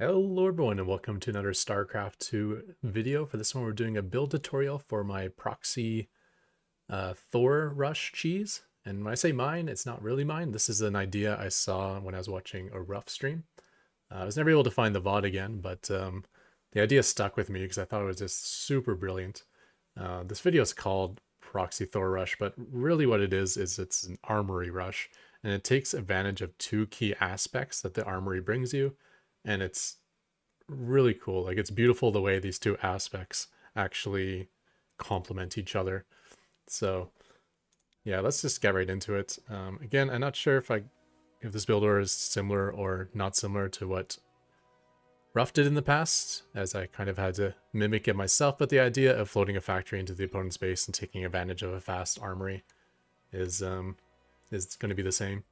Hello everyone and welcome to another Starcraft 2 video. For this one we're doing a build tutorial for my Proxy Thor rush cheese. And when I say mine, it's not really mine. This is an idea I saw when I was watching a rough stream. I was never able to find the VOD again, but the idea stuck with me because I thought it was just super brilliant. This video is called Proxy Thor Rush, but really what it is it's an armory rush. And it takes advantage of two key aspects that the armory brings you. And it's really cool. Like, it's beautiful the way these two aspects actually complement each other. So yeah, let's just get right into it. Again, I'm not sure if this build order is similar or not similar to what Ruff did in the past, as I kind of had to mimic it myself, but the idea of floating a factory into the opponent's base and taking advantage of a fast armory is going to be the same.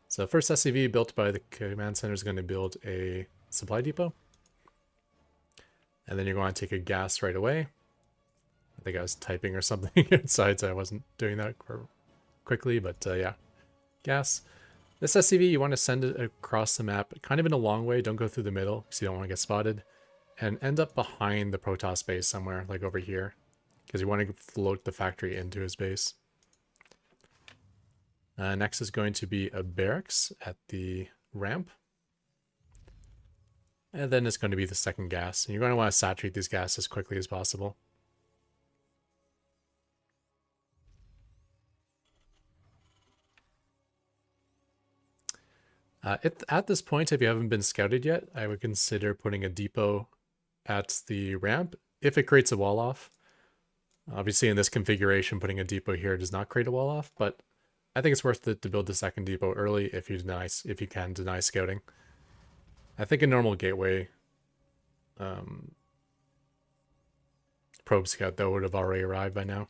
So first SCV built by the command center is going to build a supply depot. And then you're going to take a gas right away. I think I was typing or something inside, so I wasn't doing that quickly, but yeah. Gas. This SCV, you want to send it across the map, kind of in a long way. Don't go through the middle, because you don't want to get spotted. And end up behind the Protoss base somewhere, like over here. Because you want to float the factory into his base. Next is going to be a barracks at the ramp. And then it's going to be the second gas. And you're going to want to saturate these gas as quickly as possible. At this point, if you haven't been scouted yet, I would consider putting a depot at the ramp if it creates a wall off. Obviously, in this configuration, putting a depot here does not create a wall off, but I think it's worth it to build the second depot early if you can deny scouting. I think a normal gateway probe scout though would have already arrived by now.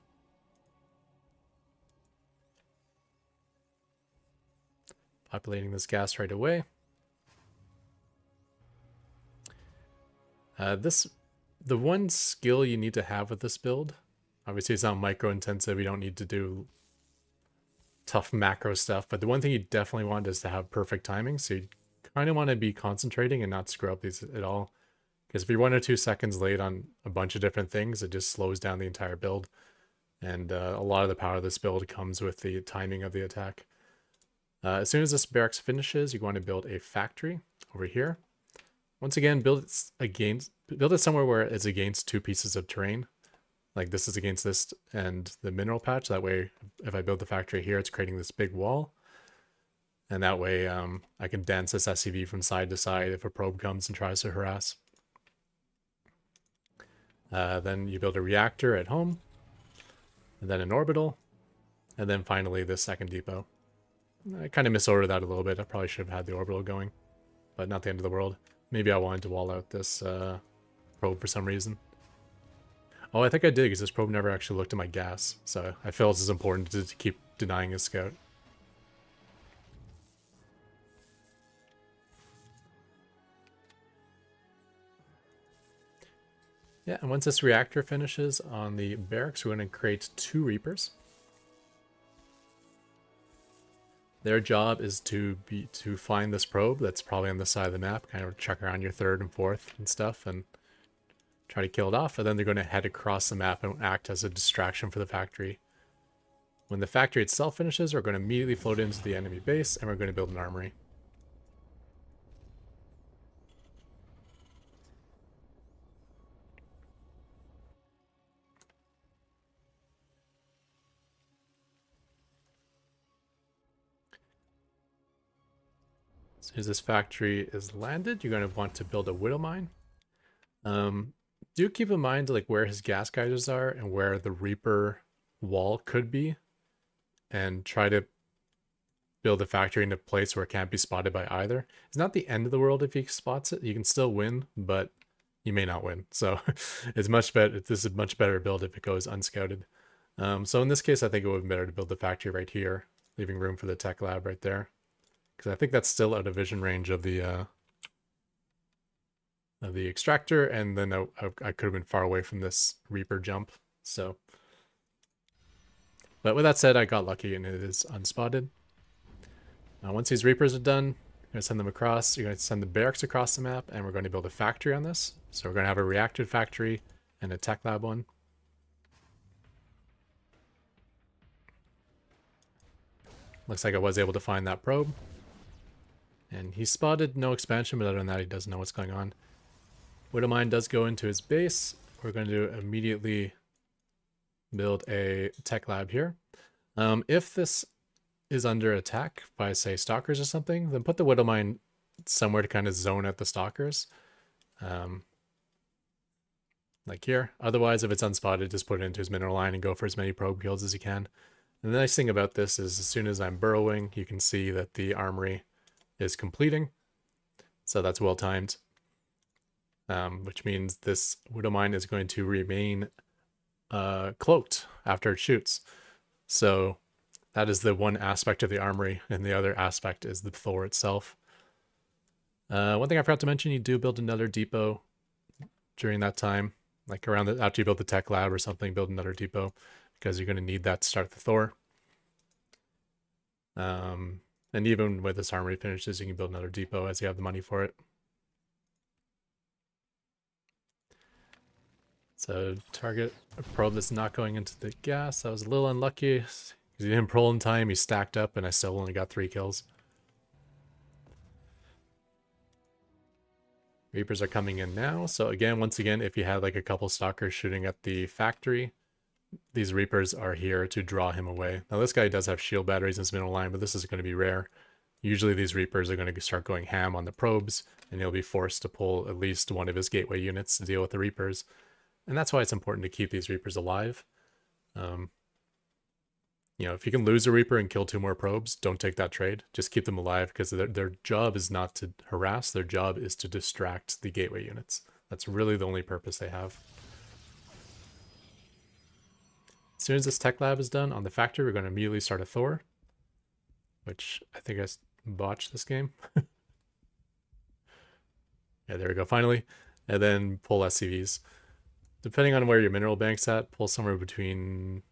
Populating this gas right away. The one skill you need to have with this build, obviously it's not micro intensive, you don't need to do tough macro stuff, but the one thing you definitely want is to have perfect timing. So you kind of want to be concentrating and not screw up these at all. Because if you're 1 or 2 seconds late on a bunch of different things, it just slows down the entire build. And a lot of the power of this build comes with the timing of the attack. As soon as this barracks finishes, you want to build a factory over here. Once again, build it somewhere where it's against 2 pieces of terrain. Like this is against this and the mineral patch. That way, if I build the factory here, it's creating this big wall. And that way, I can dance this SCV from side to side if a probe comes and tries to harass. Then you build a reactor at home. And then an orbital. And then finally, this second depot. I kind of misordered that a little bit. I probably should have had the orbital going. But not the end of the world. Maybe I wanted to wall out this probe for some reason. Oh, I think I did, because this probe never actually looked at my gas. So I feel it's important to keep denying a scout. Yeah, and once this reactor finishes on the barracks, we're going to create 2 Reapers. Their job is to find this probe that's probably on the side of the map, kind of check around your 3rd and 4th and stuff, and try to kill it off. And then they're going to head across the map and act as a distraction for the factory. When the factory itself finishes, we're going to immediately float into the enemy base, and we're going to build an armory. As soon as this factory is landed, you're going to want to build a widow mine. Do keep in mind like where his gas geysers are and where the Reaper wall could be, and try to build the factory in a place where it can't be spotted by either. It's not the end of the world if he spots it. You can still win, but you may not win. So it's much better. This is a much better build if it goes unscouted. So in this case, I think it would be better to build the factory right here, leaving room for the tech lab right there. Because I think that's still out of vision range of the extractor, and then I could have been far away from this Reaper jump. So, but with that said, I got lucky and it is unspotted. Once these Reapers are done, going to send them across. You're going to send the barracks across the map, and we're going to build a factory on this. So we're going to have a reactor factory and a tech lab one. Looks like I was able to find that probe. And he spotted no expansion, but other than that, he doesn't know what's going on. Widowmine does go into his base. We're going to immediately build a tech lab here. If this is under attack by, say, stalkers or something, then put the Widowmine somewhere to kind of zone out the stalkers. Like here. Otherwise, if it's unspotted, just put it into his mineral line and go for as many probe kills as you can. And the nice thing about this is as soon as I'm burrowing, you can see that the armory is completing. So that's well timed. Which means this Widowmine is going to remain cloaked after it shoots. So that is the one aspect of the armory, and the other aspect is the Thor itself. One thing I forgot to mention, you do build another depot during that time. Like around after you build the tech lab or something, build another depot, because you're going to need that to start the Thor. And even with this armory finishes, you can build another depot as you have the money for it. So target a probe that's not going into the gas. That was a little unlucky because he didn't roll in time. He stacked up, and I still only got 3 kills. Reapers are coming in now. So again, once again, if you had like a couple stalkers shooting at the factory, these Reapers are here to draw him away. Now this guy does have shield batteries in his middle line, but this is going to be rare. Usually these Reapers are going to start going ham on the probes, and he'll be forced to pull at least one of his gateway units to deal with the Reapers. And that's why it's important to keep these Reapers alive. You know, if you can lose a Reaper and kill 2 more probes, don't take that trade. Just keep them alive, because their job is not to harass. Their job is to distract the gateway units. That's really the only purpose they have. As soon as this tech lab is done on the factory, we're going to immediately start a Thor, which I think I botched this game. Yeah, there we go, finally. And then pull SCVs. Depending on where your mineral bank's at, pull somewhere between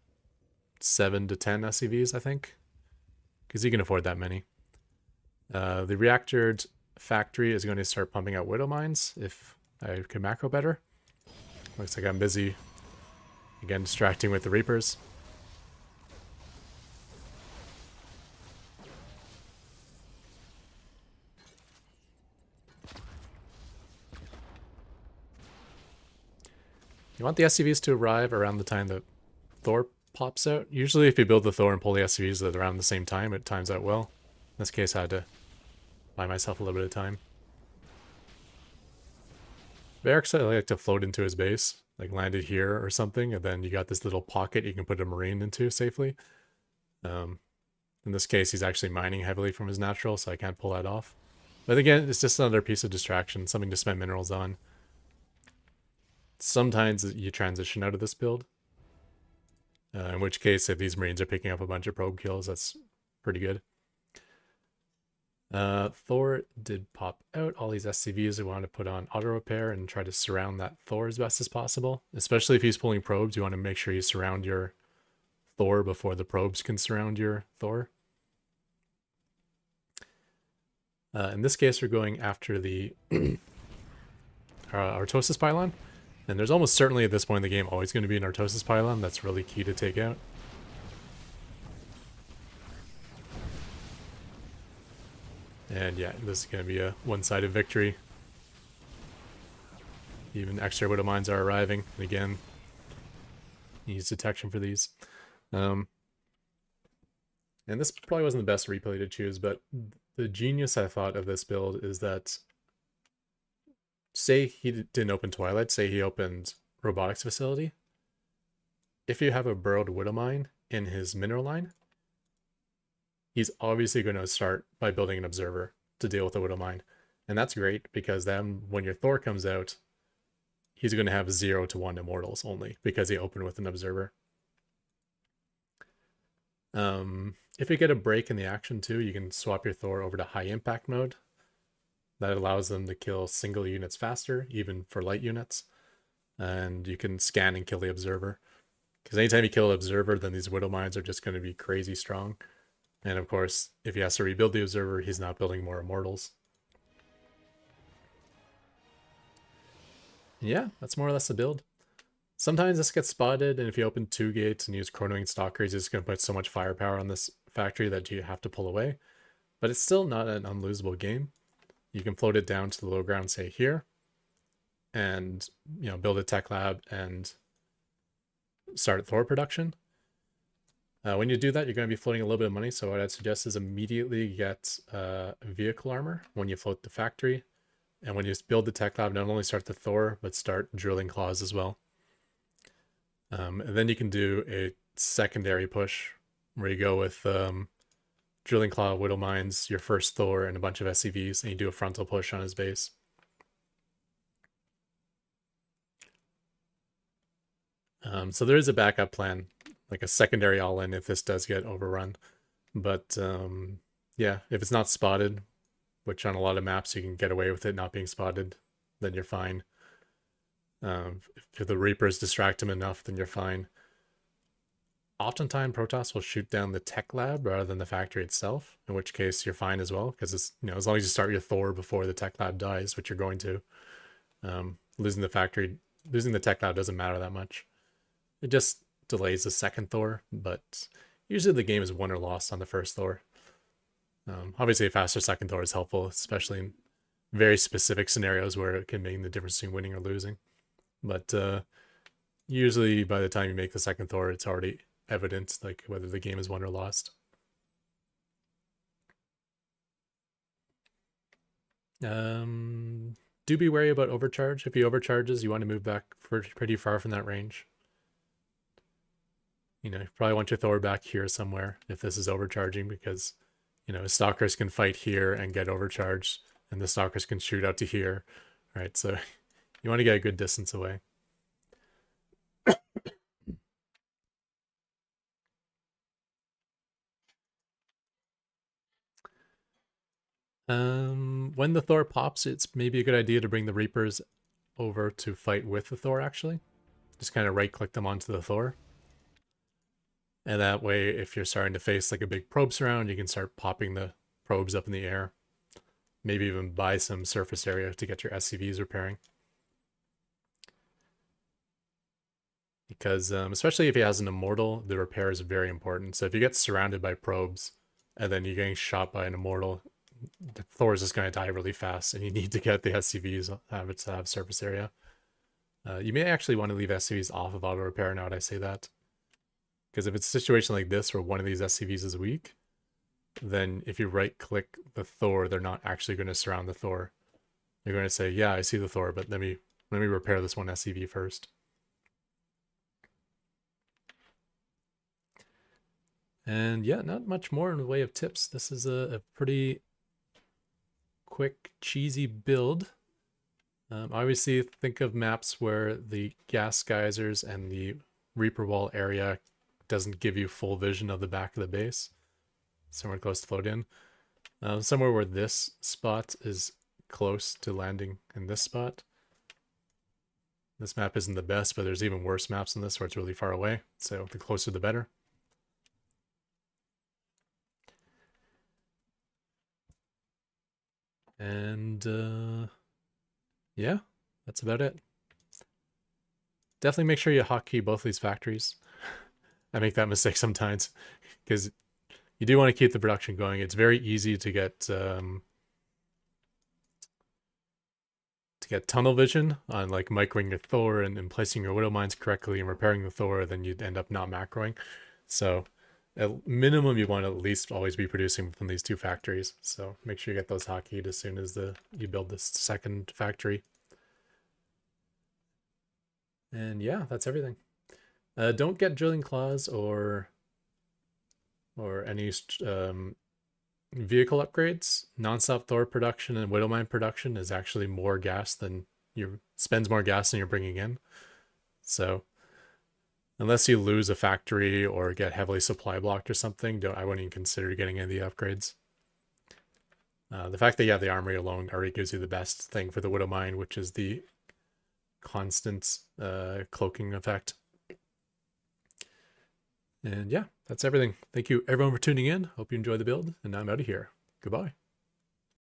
7 to 10 SCVs, I think, because you can afford that many. The reactor factory is going to start pumping out widow mines if I can macro better. Looks like I'm busy, again, distracting with the Reapers. You want the SCVs to arrive around the time that Thor pops out. Usually if you build the Thor and pull the SCVs at around the same time, it times out well. In this case, I had to buy myself a little bit of time. Barracks, I like to float into his base, like landed here or something, and then you got this little pocket you can put a Marine into safely. In this case, he's actually mining heavily from his natural, so I can't pull that off. But again, it's just another piece of distraction, something to spend minerals on. Sometimes you transition out of this build, in which case, if these Marines are picking up a bunch of probe kills, that's pretty good. Thor did pop out. All these SCVs we want to put on auto repair and try to surround that Thor as best as possible. Especially if he's pulling probes, you want to make sure you surround your Thor before the probes can surround your Thor. In this case, we're going after the Artosis pylon. And there's almost certainly at this point in the game always going to be an Artosis pylon. That's really key to take out. And yeah, this is going to be a one-sided victory. Even extra widow mines are arriving. And again, needs detection for these. And this probably wasn't the best replay to choose, but the genius I thought of this build is that, say he didn't open Twilight, say he opened Robotics Facility. If you have a burrowed widow mine in his mineral line, he's obviously going to start by building an observer to deal with the widow mine. And that's great, because then when your Thor comes out, he's going to have 0 to 1 immortals only, because he opened with an observer. If you get a break in the action too, you can swap your Thor over to high impact mode. That allows them to kill single units faster, even for light units. And you can scan and kill the observer. Because anytime you kill an observer, then these widow mines are just going to be crazy strong. And of course, if he has to rebuild the observer, he's not building more immortals. And yeah, that's more or less the build. Sometimes this gets spotted, and if you open 2 gates and use chronoing stalkers, it's going to put so much firepower on this factory that you have to pull away. But it's still not an unlosable game. You can float it down to the low ground, say here, and build a tech lab and start Thor production. When you do that, you're going to be floating a little bit of money. So what I'd suggest is immediately get vehicle armor when you float the factory. And when you build the tech lab, not only start the Thor, but start drilling claws as well. And then you can do a secondary push where you go with drilling claw, widow mines, your first Thor, and a bunch of SCVs, and you do a frontal push on his base. So there is a backup plan, like a secondary all-in if this does get overrun. But yeah, if it's not spotted, which on a lot of maps you can get away with it not being spotted, then you're fine. If the Reapers distract him enough, then you're fine. Oftentimes Protoss will shoot down the tech lab rather than the factory itself, in which case you're fine as well, because it's as long as you start your Thor before the tech lab dies, which you're going to, losing the tech lab doesn't matter that much. It just delays the second Thor, but usually the game is won or lost on the first Thor. Obviously a faster second Thor is helpful, especially in very specific scenarios where it can make the difference between winning or losing. But usually by the time you make the second Thor, it's already evident like whether the game is won or lost. Do be wary about overcharge. If he overcharges, you want to move back pretty far from that range. You probably want your Thor back here somewhere if this is overcharging, because stalkers can fight here and get overcharged, and the stalkers can shoot out to here, right? So you want to get a good distance away. When the Thor pops, it's maybe a good idea to bring the Reapers over to fight with the Thor, actually. Just kind of right-click them onto the Thor. And that way, if you're starting to face like a big probe surround, you can start popping the probes up in the air. Maybe even buy some surface area to get your SCVs repairing. Because especially if he has an immortal, the repair is very important. So if you get surrounded by probes and then you're getting shot by an immortal, the Thor is just going to die really fast, and you need to get the SCVs to have surface area. You may actually want to leave SCVs off of auto repair now that I say that. Because if it's a situation like this where one of these SCVs is weak, then if you right click the Thor, they're not actually going to surround the Thor. They're going to say, yeah, I see the Thor, but let me repair this one SCV first. And yeah, not much more in the way of tips. This is a pretty quick, cheesy build. Obviously, think of maps where the gas geysers and the Reaper wall area doesn't give you full vision of the back of the base. Somewhere close to float in. Somewhere where this spot is close to landing in this spot. This map isn't the best, but there's even worse maps than this where it's really far away. So the closer the better. And yeah, that's about it. Definitely make sure you hotkey both these factories. I make that mistake sometimes because you do want to keep the production going. It's very easy to get tunnel vision on like microing your Thor and placing your widow mines correctly and repairing the Thor, then you'd end up not macroing. So at minimum, you want to at least always be producing from these two factories. So make sure you get those hotkeyed as soon as you build this second factory. And yeah, that's everything. Don't get drilling claws or any vehicle upgrades. Non-stop Thor production and Widowmine production is actually more gas than spends more gas than you're bringing in. So unless you lose a factory or get heavily supply blocked or something, I wouldn't even consider getting any of the upgrades. The fact that you have the armory alone already gives you the best thing for the Widowmine, which is the constant cloaking effect. And yeah, that's everything. Thank you everyone for tuning in. Hope you enjoy the build, and I'm out of here. Goodbye.